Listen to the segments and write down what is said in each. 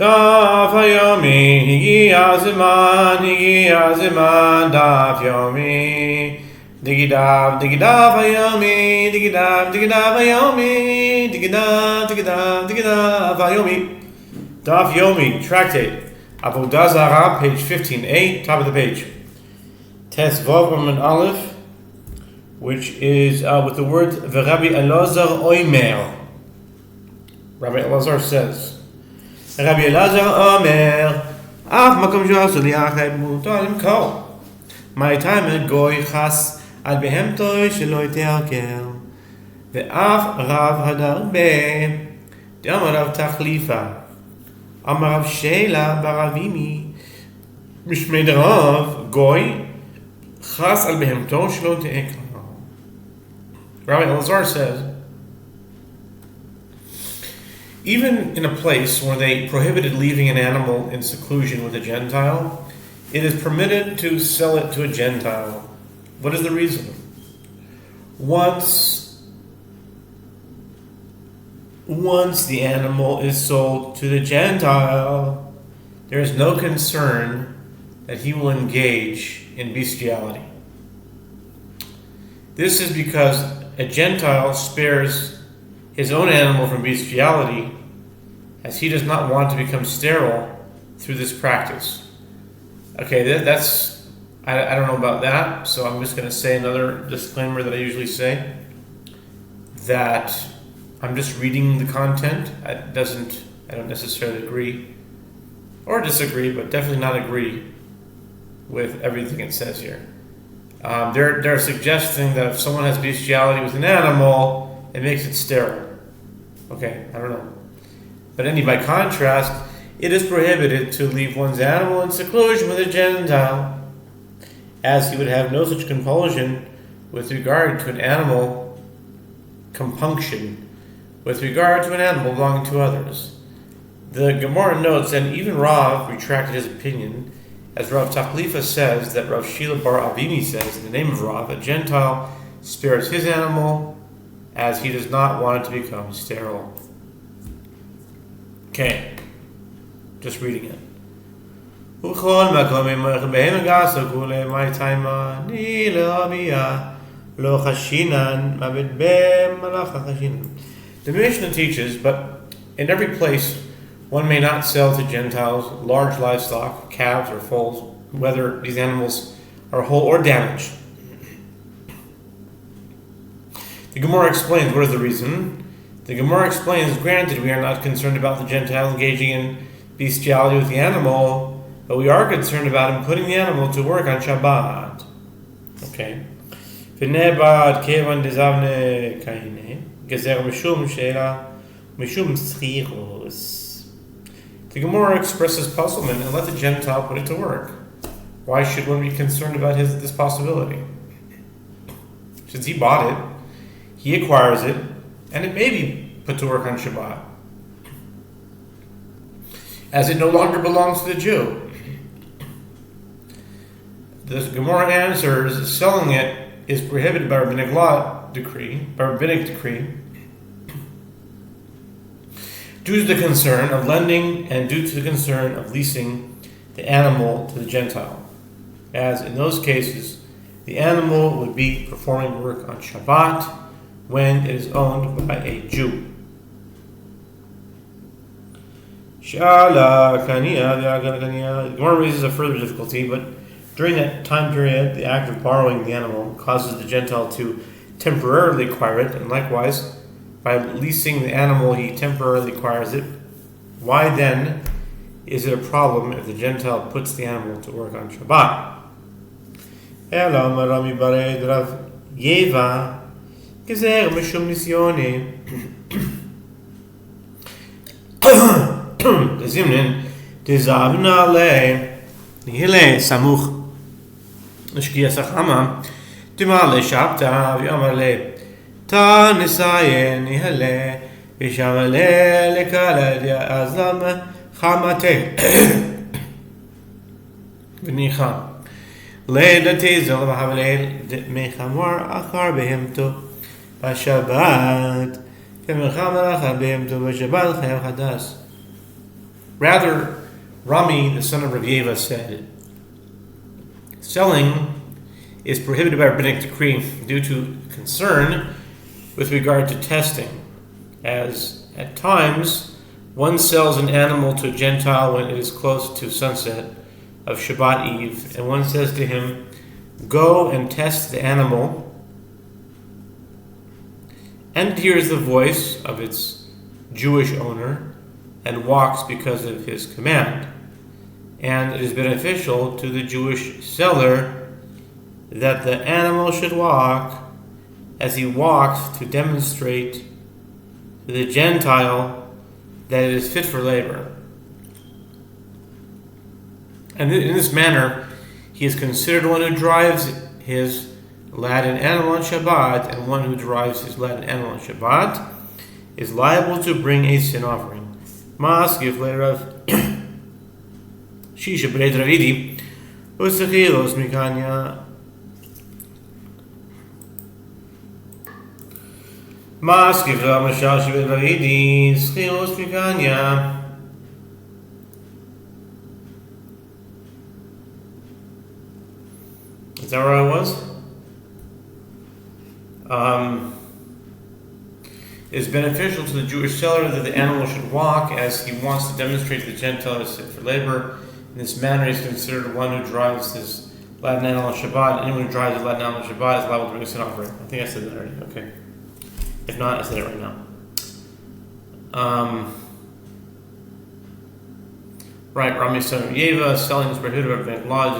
Daf Yomi, Higia Ziman, Daf Yomi. Digidab Yomi, Digidab Yomi, Digidab Yomi. Daf Yomi, tractate. Avodah Zarah, page 15a, top of the page. Tes Vav and Aleph, which is with the word Rabbi Elazar Oimer. Rabbi Elazar says, Rabbi Elazar Omer, Af makom josu liachad mutar kol. My time goy chas al behemtoi shelo yiteakel. Ve'af rav hadar be. Amar rav tachlifa. Amar rav shela baravimi. Mishmei rav goy chas al behemtoi shelo yiteakel. Rabbi Elazar says, even in a place where they prohibited leaving an animal in seclusion with a Gentile, it is permitted to sell it to a Gentile. What is the reason? Once the animal is sold to the Gentile, there is no concern that he will engage in bestiality. This is because a Gentile spares his own animal from bestiality, as he does not want to become sterile through this practice. Okay, that's I don't know about that, so I'm just going to say another disclaimer that I usually say, that I'm just reading the content. I don't necessarily agree or disagree, but definitely not agree with everything it says here. They're suggesting that if someone has bestiality with an animal, it makes it sterile. Okay, I don't know. But by contrast, it is prohibited to leave one's animal in seclusion with a Gentile, as he would have no such compulsion with regard to an animal, compunction, with regard to an animal belonging to others. The Gemara notes, and even Rav retracted his opinion, as Rav Tachlifa says, that Rav Shila bar Avimi says, in the name of Rav, a Gentile spares his animal, as he does not want it to become sterile. Okay, just reading it. The Mishnah teaches, but in every place one may not sell to Gentiles large livestock, calves or foals, whether these animals are whole or damaged. The Gemara explains what is the reason. The Gemara explains, granted, we are not concerned about the Gentile engaging in bestiality with the animal, but we are concerned about him putting the animal to work on Shabbat. Okay. The Gemara expresses puzzlement and let the Gentile put it to work. Why should one be concerned about this possibility? Since he bought it, he acquires it, and it may be put to work on Shabbat, as it no longer belongs to the Jew. The Gemara answers, selling it is prohibited by rabbinic decree, due to the concern of lending and due to the concern of leasing the animal to the Gentile, as in those cases the animal would be performing work on Shabbat when it is owned by a Jew. The Gemara raises a further difficulty, but during that time period, the act of borrowing the animal causes the Gentile to temporarily acquire it, and likewise, by leasing the animal, he temporarily acquires it. Why then is it a problem if the Gentile puts the animal to work on Shabbat? Gezer mishum nisyoni. Dezimnin dezavna le nihile samuch nishkiya sachama timale shabta v'amale ta nisayen nihile v'shamale lekala azlam chamate v'nicha leila tezel v'havale mechamor achar behemto Shabbat, Chadash. Rather, Rami, the son of Rav Yeva, said, selling is prohibited by rabbinic decree due to concern with regard to testing, as at times one sells an animal to a Gentile when it is close to sunset of Shabbat Eve, and one says to him, go and test the animal, and hears the voice of its Jewish owner, and walks because of his command. And it is beneficial to the Jewish seller that the animal should walk as he walks to demonstrate to the Gentile that it is fit for labor. And in this manner, he is considered one who drives his laden animal on Shabbat, and one who drives his laden animal on Shabbat is liable to bring a sin offering. Maskif later of Shisha B'reit Ravidi Usachilos Mikanya Maskif Ramashal Shibet Ravidi Schilos Mikanya. Is that where I was? It is beneficial to the Jewish seller that the animal should walk as he wants to demonstrate to the Gentile is fit for labor. In this manner, he is considered one who drives his laden animal on Shabbat. Anyone who drives his laden animal on Shabbat is liable to bring a sin offering. I think I said that already. Okay. If not, I said it right now. Right, Rami son of Yeva, selling is prohibited by law,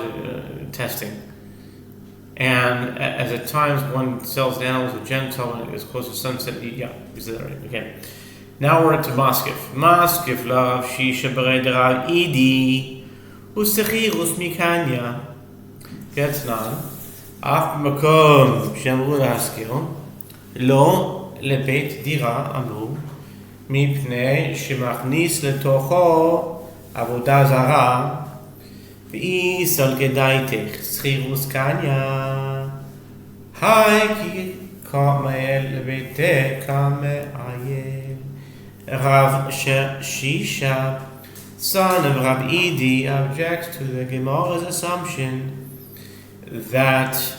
testing. And as at times one sells the animals to Gentile when it is close to sunset. Yeah, we said that already. Okay. Now we're to Maskif. Maskif lav shisha b'rei derav idi usechirus mikanya. Ve'atznan af makom she'amru laskil lo lebeit dira amru mipnei shemachnis letocho avodah Zarah V'isal gedaitech schirus kanya Hai ki kamel lebeitek kame'ayel Rav Shisha, son of Rav Idi, objects to the Gemara's assumption that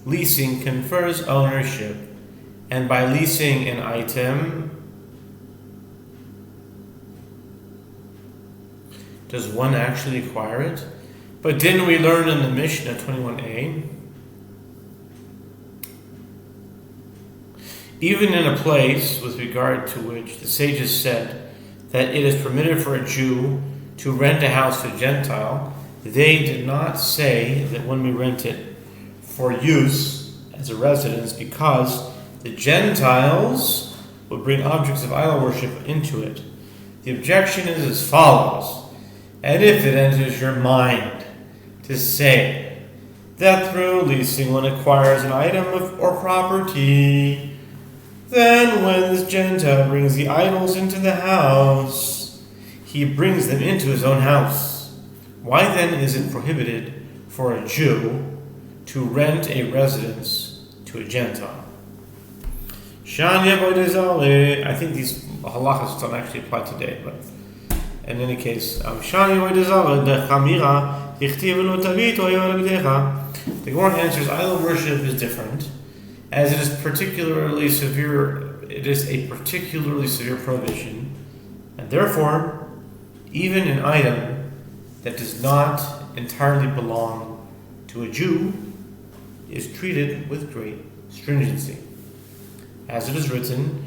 leasing confers ownership, and by leasing an item, does one actually acquire it? But didn't we learn in the Mishnah 21a? Even in a place with regard to which the sages said that it is permitted for a Jew to rent a house to a Gentile, they did not say that when we rent it for use as a residence, because the Gentiles would bring objects of idol worship into it. The objection is as follows: and if it enters your mind to say that through leasing one acquires an item or property, then when this Gentile brings the idols into the house, he brings them into his own house. Why then is it prohibited for a Jew to rent a residence to a Gentile? I think these halachas don't actually apply today, but in any case, the Gemara answers idol worship is different, as it is particularly severe. It is a particularly severe prohibition, and therefore, even an item that does not entirely belong to a Jew is treated with great stringency, as it is written,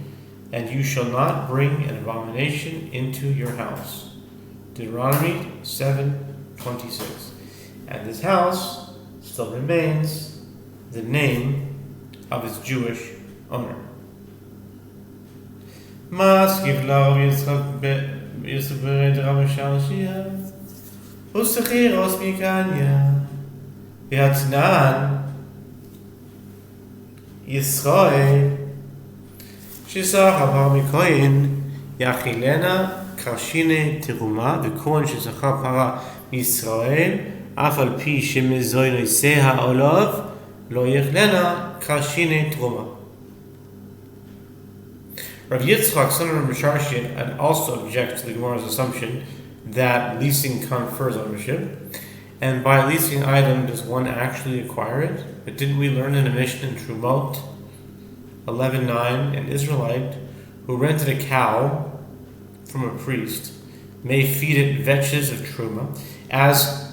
"And you shall not bring an abomination into your house." Deuteronomy 7:26. And this house still remains the name of its Jewish owner. Maskiv lav Yitzchak b'Yisrael Rav Shishya u'sechiros mikanya v'hatnan Yisrael שזך עבר מכהן יאכילנה קרשיני תרומה וכהן שזכה פרה מישראל אף על פי שמזוי נושא העולב לא יאכילנה קרשיני תרומה. Rav Yitzchak, son of Rav Shishya, and also objects to the Gemara's assumption that leasing confers ownership. And by leasing an item, does one actually acquire it? But didn't we learn in a Mishnah in Trumot 11:9, an Israelite who rented a cow from a priest may feed it vetches of truma, as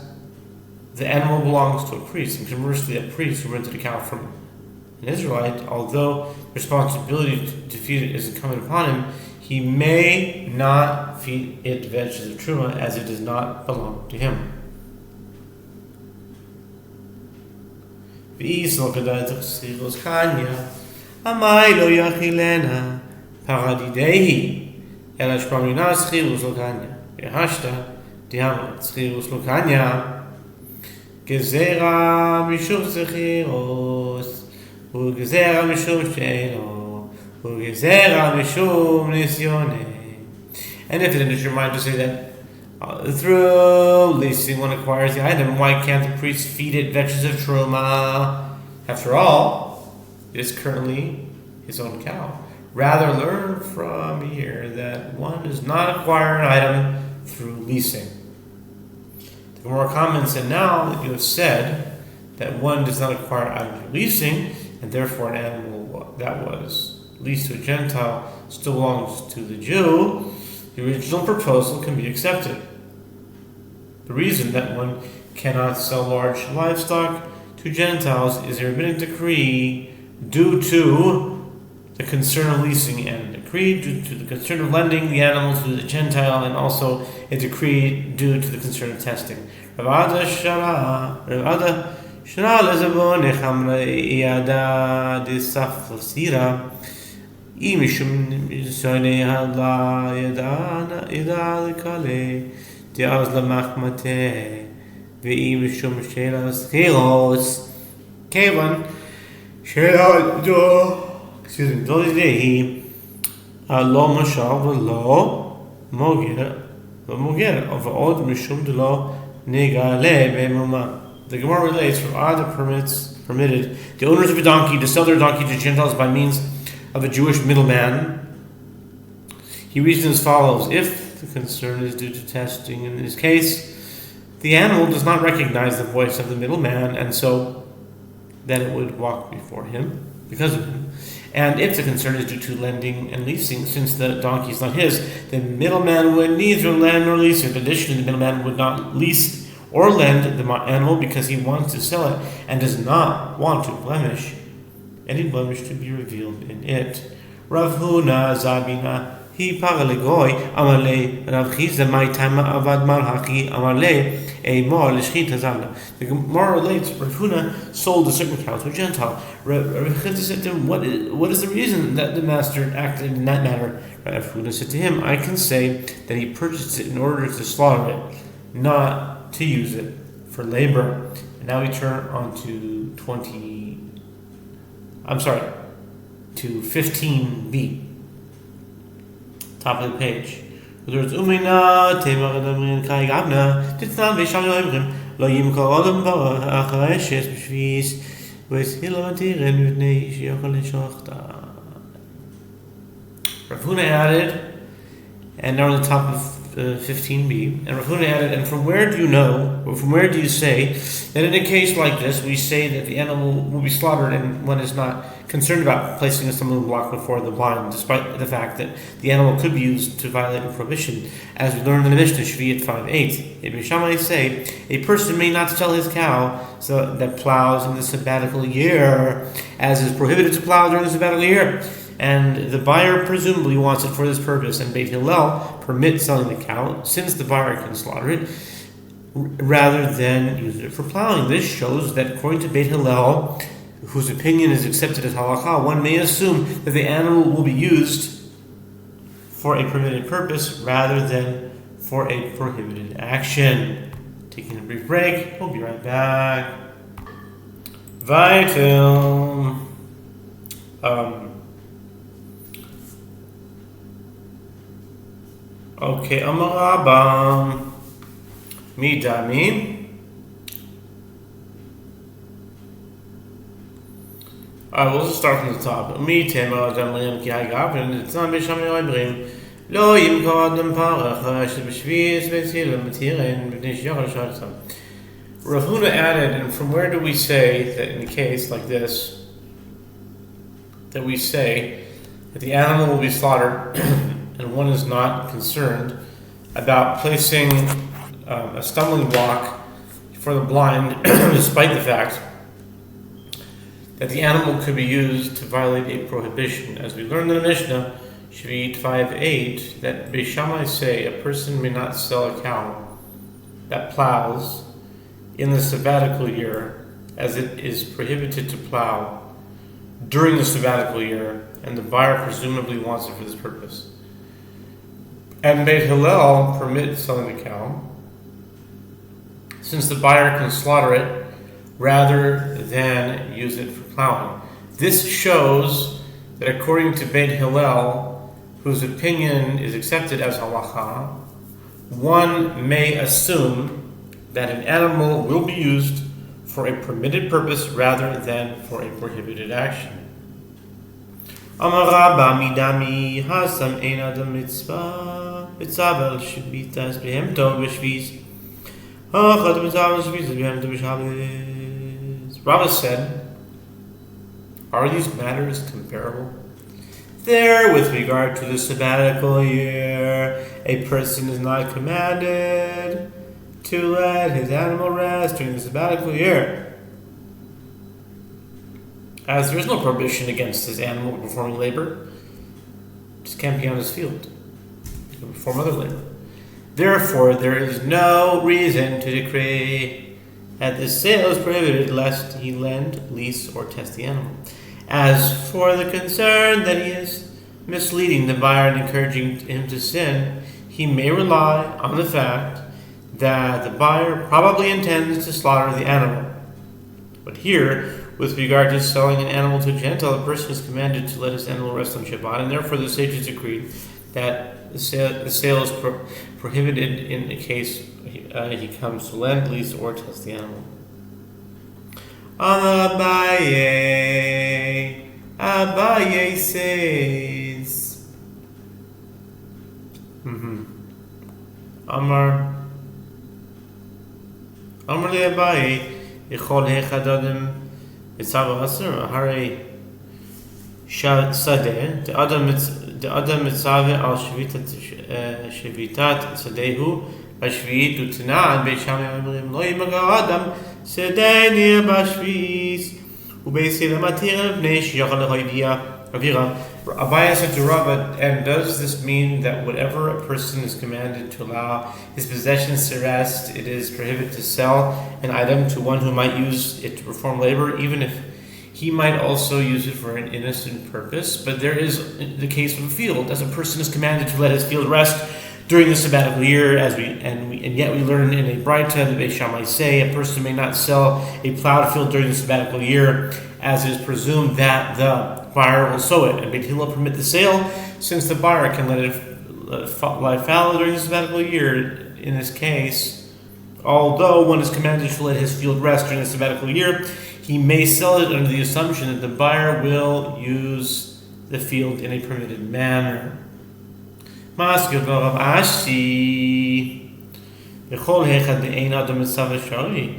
the animal belongs to a priest, and conversely, a priest who rented a cow from an Israelite, although responsibility to feed it is incumbent upon him, he may not feed it vetches of truma, as it does not belong to him. Amai lo yachilena paradidehi ela shpamina schirus lokanya yehashta diam schirus lokanya gezera mishum schirus ugezera mishum sheino ugezera mishum nisyone. And if it enters your mind to say that through leasing one acquires the item, why can't the priest feed it vetches of truma? After all, it is currently his own cow. Rather, learn from here that one does not acquire an item through leasing. The Gemara comments, and now that you have said that one does not acquire an item through leasing, and therefore an animal that was leased to a Gentile still belongs to the Jew, the original proposal can be accepted. The reason that one cannot sell large livestock to Gentiles is a rabbinic decree due to the concern of leasing, and a decree due to the concern of lending the animal to the Gentile, and also a decree due to the concern of testing. Avodah shara lezavon echamra iyada disaf lasira imishum sone hala yada likale diaz lamachmate veimishum shela schiros kevan. Excuse me. Dolidehi lo mashal v'lo moger of odd mishum delo negale be'muma. The Gemara relates from Avodah permitted the owners of a donkey to sell their donkey to Gentiles by means of a Jewish middleman. He reasons as follows: if the concern is due to testing, in this case, the animal does not recognize the voice of the middleman, and so then it would walk before him because of him. And if the concern is due to lending and leasing, since the donkey is not his, the middleman would neither lend nor lease it. Additionally, the middleman would not lease or lend the animal because he wants to sell it and does not want to blemish any blemish to be revealed in it. Rav Huna Zabina Hi Paralegoy Amale Rav Chiza Mai Tama Avad Malhaki Amale Eimor Lishchit Hazana. The Gemara relates Rav Huna sold a certain cow to a Gentile. Rav Chiza said to him, what is the reason that the master acted in that manner? Rav Huna said to him, I can say that he purchased it in order to slaughter it, not to use it for labor. And now we turn on to 15b. Top of the page. There's Umina, Tema Adamrin Kai Gabna, Titan Visham Yimrim, Lo Yimko Adam Bar, Achareshes, Bishvis, with Hilatirin with Neish, Yokalishachta. Rav Huna added, and now on the top of 15b, and Rav Huna added, and from where do you say that in a case like this, we say that the animal will be slaughtered and one is not concerned about placing a stumbling block before the blind, despite the fact that the animal could be used to violate a prohibition, as we learned in the Mishnah, Shvi'at 5:8. Ibn Shammai say, a person may not sell his cow so that plows in the sabbatical year, as is prohibited to plow during the sabbatical year, and the buyer presumably wants it for this purpose, and Beit Hillel permits selling the cow, since the buyer can slaughter it, rather than use it for plowing. This shows that according to Beit Hillel, whose opinion is accepted as halakha, one may assume that the animal will be used for a permitted purpose rather than for a prohibited action. Taking a brief break, we'll be right back. Vital. Okay, Amarabam Midami. Alright, we'll just start from the top. לא ימכור אדם פרח שבשביעי בצילה מתירן בבני שיוחד שרצם. Rav Huna added, and from where do we say that in a case like this, that we say that the animal will be slaughtered and one is not concerned about placing a stumbling block for the blind, despite the fact that the animal could be used to violate a prohibition. As we learned in the Mishnah, Shvi'it 5:8, that Beis Shammai say a person may not sell a cow that plows in the sabbatical year, as it is prohibited to plow during the sabbatical year, and the buyer presumably wants it for this purpose. And Beit Hillel permits selling the cow, since the buyer can slaughter it rather than use it for plowing. This shows that according to Beit Hillel, whose opinion is accepted as halacha, one may assume that an animal will be used for a permitted purpose rather than for a prohibited action. Amar Rabba midami hasam ein adam mitzvah mitzavel shvitas behemto b'shvis hachad mitzavel shvitas behemto b'shabes. Rabba said, are these matters comparable? There, with regard to the sabbatical year, a person is not commanded to let his animal rest during the sabbatical year, as there is no prohibition against his animal performing labor. It just can't be on his field. He can perform other labor. Therefore, there is no reason to decree that the sale is prohibited lest he lend, lease, or test the animal. As for the concern that he is misleading the buyer and encouraging him to sin, he may rely on the fact that the buyer probably intends to slaughter the animal. But here, with regard to selling an animal to a Gentile, a person is commanded to let his animal rest on Shabbat, and therefore the sages agreed that the sale is prohibited in the case he comes to lend, lease, or test the animal. Abaye says, Amar le Abaye, Yechol hechad adam mitzav aser, hare sadeh, the adam mitzav al shvitat sadehu, b'shviit utna, Beis Shammai omrim lo yimagar adam sadeh nir b'shviis, ubeis matir bnei shiachal lehoidia avira. Abaye said to Rabba, and does this mean that whatever a person is commanded to allow his possessions to rest, it is prohibited to sell an item to one who might use it to perform labor, even if he might also use it for an innocent purpose? But there is the case of a field, as a person is commanded to let his field rest during the sabbatical year, and yet we learn in a Braita that Beis Shammai say a person may not sell a plowed field during the sabbatical year, as it is presumed that the buyer will sow it, and Beit Hillel permit the sale, since the buyer can let it lie fallow during the sabbatical year. In this case, although one is commanded to let his field rest during the sabbatical year, he may sell it under the assumption that the buyer will use the field in a permitted manner. Maskil Rav Ashi, Bechol hechad ein adam mitzav shari.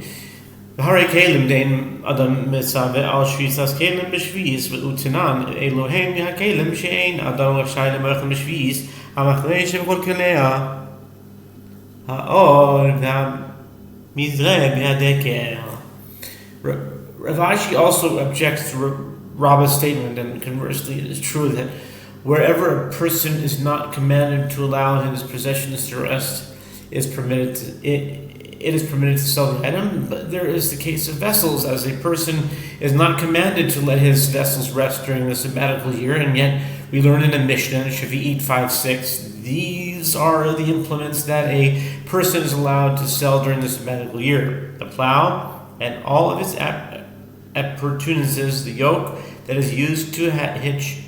Hare kelim dein adam mitzav al shvisas kelim b'shvis ve'utinan Eloheim hakelim she'ein adam rashai lemerchen b'shvis hamachrei shebechol kelea ha'or v'hamizreh v'hadeker. Rav Ashi also objects to Rabba's statement, and conversely, it is true that wherever a person is not commanded to allow his possessions to rest, it is permitted to sell the item. But there is the case of vessels, as a person is not commanded to let his vessels rest during the sabbatical year, and yet we learn in the Mishnah, Shvi'it 5:6, these are the implements that a person is allowed to sell during the sabbatical year: the plow and all of its appurtenances, the yoke that is used to hitch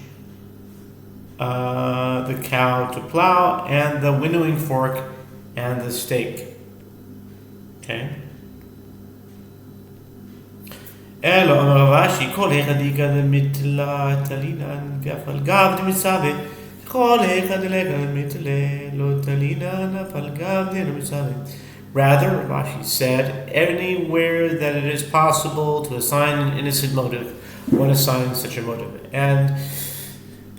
the cow to plow, and the winnowing fork and the stake. Okay. Elo Amar Rav Ashi, kol hechadika mitla talinan gaf al gav d'mitzav Rather, Rashi said, anywhere that it is possible to assign an innocent motive, one assigns such a motive. And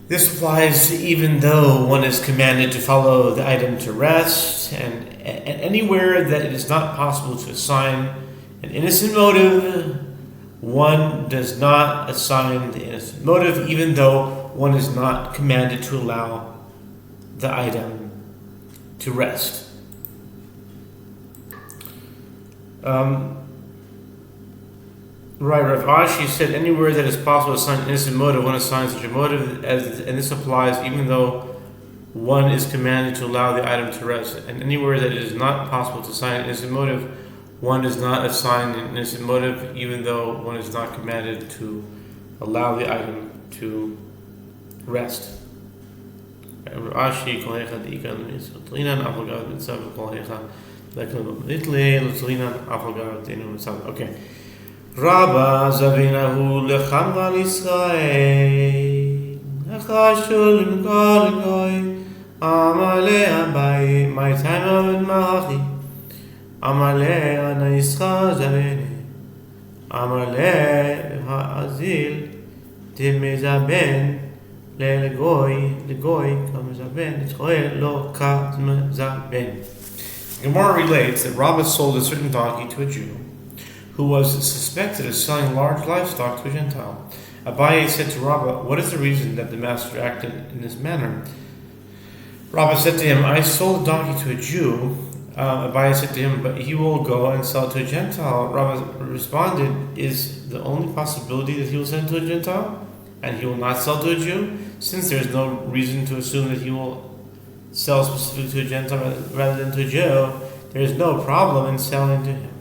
this applies even though one is commanded to follow the item to rest, and anywhere that it is not possible to assign an innocent motive, one does not assign the innocent motive, even though one is not commanded to allow the item to rest. Right, Rav Ashi said anywhere that is possible to assign an innocent motive, one assigns such a motive, and this applies even though one is commanded to allow the item to rest. And anywhere that it is not possible to assign an innocent motive, one does not assign an innocent motive, even though one is not commanded to allow the item to rest. Okay. Rabba Zavinahu Lechamra Israel Achashul Mkol Goy Amale Abai My time of Malachi Amale Ana Yisra Zavene Amale Ha'azil Timezaben Legoy Kamazaben Israel Lo Kamazaben. Gemara relates that Rabba sold a certain donkey to a Jew who was suspected of selling large livestock to a Gentile. Abaye said to Rabba, "What is the reason that the master acted in this manner?" Rabba said to him, "I sold a donkey to a Jew." Abaye said to him, "But he will go and sell it to a Gentile." Rabba responded, "Is the only possibility that he will send it to a Gentile, and he will not sell to a Jew? Since there is no reason to assume that he will sell specifically to a Gentile rather than to a Jew, there is no problem in selling to him."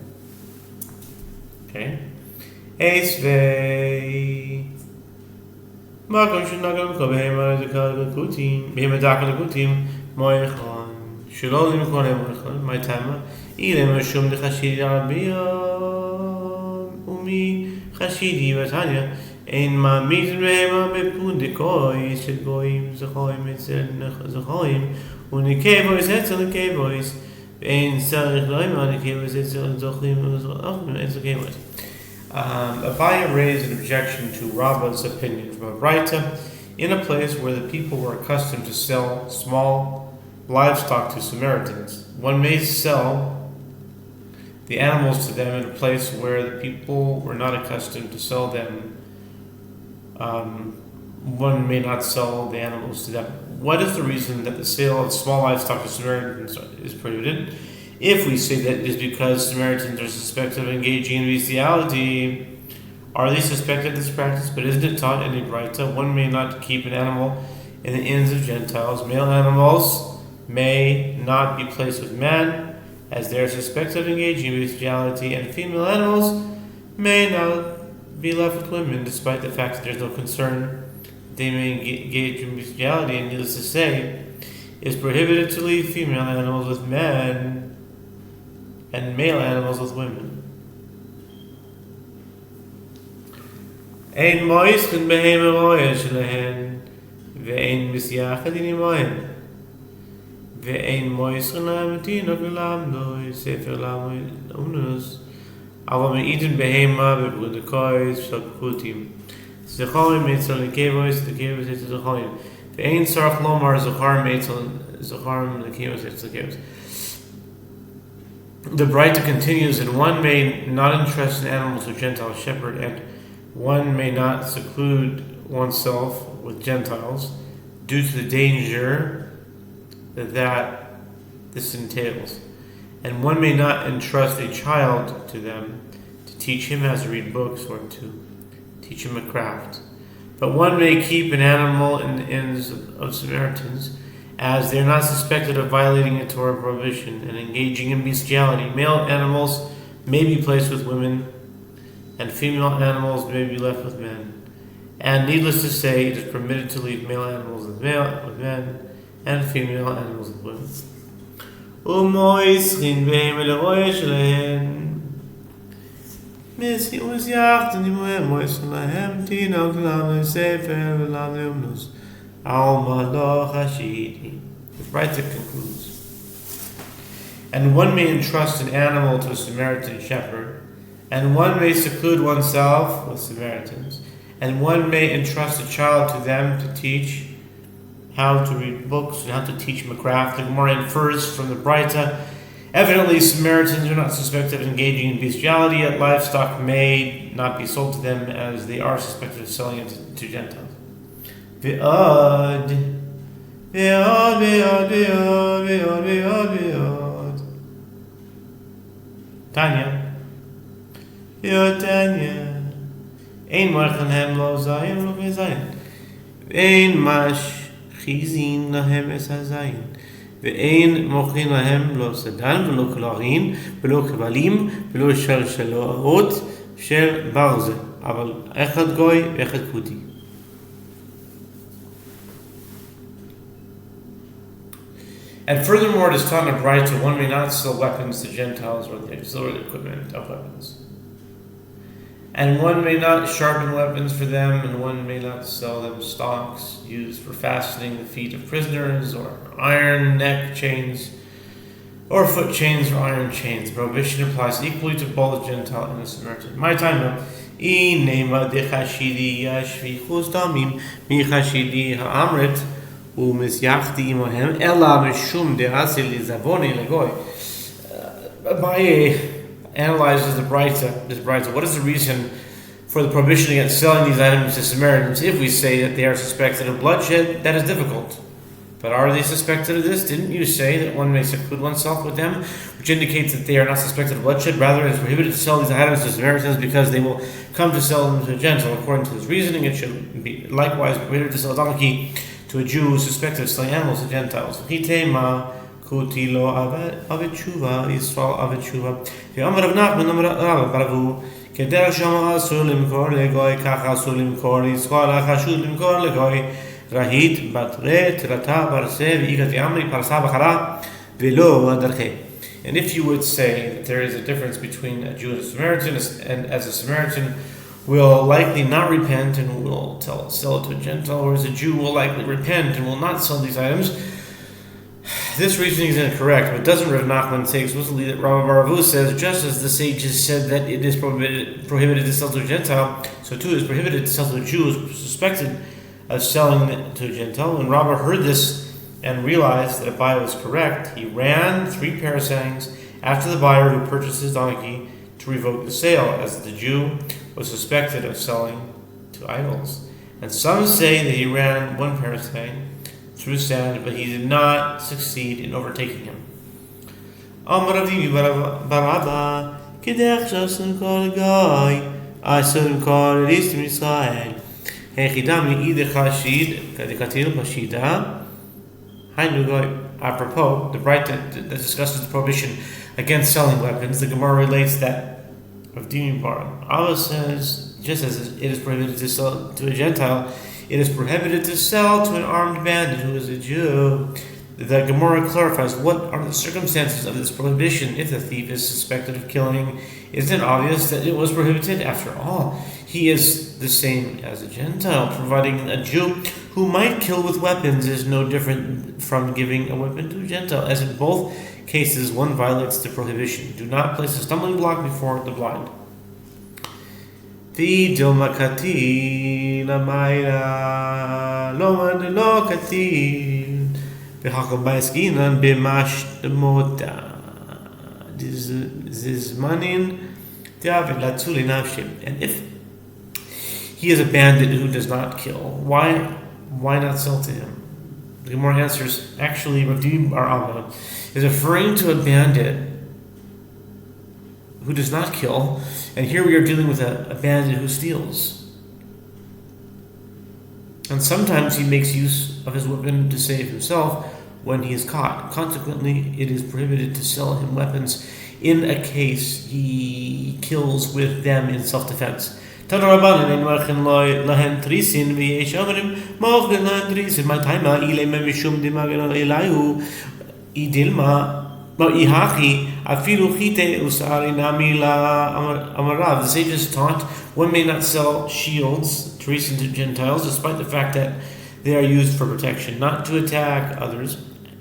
Okay. Esvei Makom Shnagam Kobehema Kutim Behema Dakal Kutim Moechon Shulolim Konem Moechon My Tama Ilem Shum de Chashidi Arabia Umi Chashidi Vatanya Ein Ma Mizn Behema Bepun de Koi Shegoim Zachoim Etzel Zachoim Unikevois Etzel Kevois Ein Sarich Loim Unikevois Etzel Zochim Etzel Kevois. Abaye raised an objection to Rabba's opinion from a Braita in a place where the people were accustomed to sell small livestock to Samaritans. One may sell the animals to them in a place where the people were not accustomed to sell them. One may not sell the animals to them. What is the reason that the sale of small livestock to Samaritans is prohibited? If we say that it is because Samaritans are suspected of engaging in bestiality, are they suspected of this practice? But isn't it taught in the Braita, one may not keep an animal in the inns of Gentiles? Male animals may not be placed with men, as they are suspected of engaging in bestiality, and female animals may not be left with women, despite the fact that there is no concern they may engage in bestiality. And needless to say, it is prohibited to leave female animals with men and male animals with women. Ein moischen behema roya shlehen ve'ein misyachad imohen ve'ein moischen la'amitino v'lamdoi Sofer unus aval me'idin behema be'brudekois v'shakutim zechoim etzel nekevois nekevois etzel zechoim ve'ein sarach lomar zechar me'etzel zecharim nekevois etzel nekevois. The Braita continues, and one may not entrust an animal to a Gentile shepherd, and one may not seclude oneself with Gentiles due to the danger that this entails. And one may not entrust a child to them to teach him how to read books or to teach him a craft. But one may keep an animal in the inns of Samaritans, as they are not suspected of violating a Torah prohibition and engaging in bestiality. Male animals may be placed with women, and female animals may be left with men. And needless to say, it is permitted to leave male animals with men, and female animals with women. Alma lo chashidi. The Braita concludes. And one may entrust an animal to a Samaritan shepherd, and one may seclude oneself with Samaritans, and one may entrust a child to them to teach how to read books and how to teach him a craft. The Gemara infers from the Braita, evidently Samaritans are not suspected of engaging in bestiality, yet livestock may not be sold to them as they are suspected of selling it to Gentiles. Ve'od, ve'od, ve'od, ve'od, ve'od, ve'od, ve'od. Tanya, ve'od Tanya, ein marchen hem lo zayin lo zayin, ein mash chizin lahem es hazayin, ve'ein mochin lahem lo sedan v'lo kolarin v'lo kevalim v'lo shalshalot shel barze, aval echad goy v'echad kuti. And furthermore, it is taught in a Braita, one may not sell weapons to Gentiles or the auxiliary equipment of weapons. And one may not sharpen weapons for them, and one may not sell them stocks used for fastening the feet of prisoners, or iron neck chains, or foot chains, or iron chains. The prohibition applies equally to both the Gentile and the Samaritan. My time, Inema de chashidi yashvichus damim mi chashidi ha'amrit u'misyachti imohem ela mishum de'asil lizavoni legoy. Abaye analyzes this Braita. What is the reason for the prohibition against selling these items to Samaritans? If we say that they are suspected of bloodshed, that is difficult. But are they suspected of this? Didn't you say that one may seclude oneself with them, which indicates that they are not suspected of bloodshed? Rather, it is prohibited to sell these items to Samaritans because they will come to sell them to a Gentile. According to his reasoning, it should be likewise prohibited to sell a donkey to a Jew who is suspected of selling animals to Gentiles. Kuti lo avet tshuva, Yisrael avet tshuva. Ve'amar Rav Nachman, Amar Rav Baravu, keder shama asur limkor legoy, kach asur limkor Yisrael, ach asur limkor legoy, rahit batre tirata barse v'igat yamri parsa b'chara ve'lo adarche. And if you would say that there is a difference between a Jew and a Samaritan, and as a Samaritan will likely not repent and will sell it to a Gentile, whereas a Jew will likely repent and will not sell these items, this reasoning is incorrect. But doesn't Rav Nachman say explicitly that Rabbi Baravu says, just as the sages said that it is prohibited to sell to a Gentile, so too it is prohibited to sell to a Jew who is suspected of selling it to a Gentile. When Rabbi heard this and realized that Abai was correct, he ran 3 parasangs after the buyer who purchased his donkey to revoke the sale, as the Jew was suspected of selling to idols. And some say that he ran 1 parasang through sand, but he did not succeed in overtaking him. Amar Avdimi Barabba, Kedech Shasun Kol Goy, Asun Kol Ristim Israel, Hechidami Ide Chashid, Kadikatil Pashida, Hainu Goy. Apropos, the Braita that discusses the prohibition against selling weapons, the Gemara relates that Avdimi Barabba says, just as it is prohibited to sell to a Gentile, it is prohibited to sell to an armed bandit who is a Jew. The Gemara clarifies what are the circumstances of this prohibition. If the thief is suspected of killing, isn't it obvious that it was prohibited? After all, he is the same as a Gentile. Providing a Jew who might kill with weapons is no different from giving a weapon to a Gentile, as in both cases one violates the prohibition. Do not place a stumbling block before the blind. The Dilmakati la Maira Loman lo Katin Behakabayskinan Bimash the Mota Zizmanin David Latsuli Nafshim. And if he is a bandit who does not kill, why not sell to him? The Gemara answers, actually, Ravdim Bar Amma is referring to a bandit who does not kill, and here we are dealing with a bandit who steals. And sometimes he makes use of his weapon to save himself when he is caught. Consequently, it is prohibited to sell him weapons in a case he kills with them in self-defense. My time, the sages taught one may not sell shields to recent Gentiles, despite the fact that they are used for protection, not to attack others.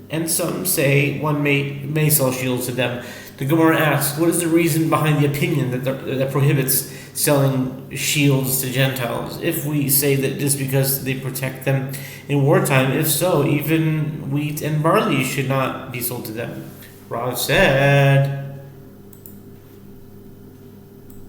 And some say one may sell shields to them. The Gemara asks, what is the reason behind the opinion that prohibits selling shields to Gentiles? If we say that just because they protect them in wartime, if so, even wheat and barley should not be sold to them. Rav said,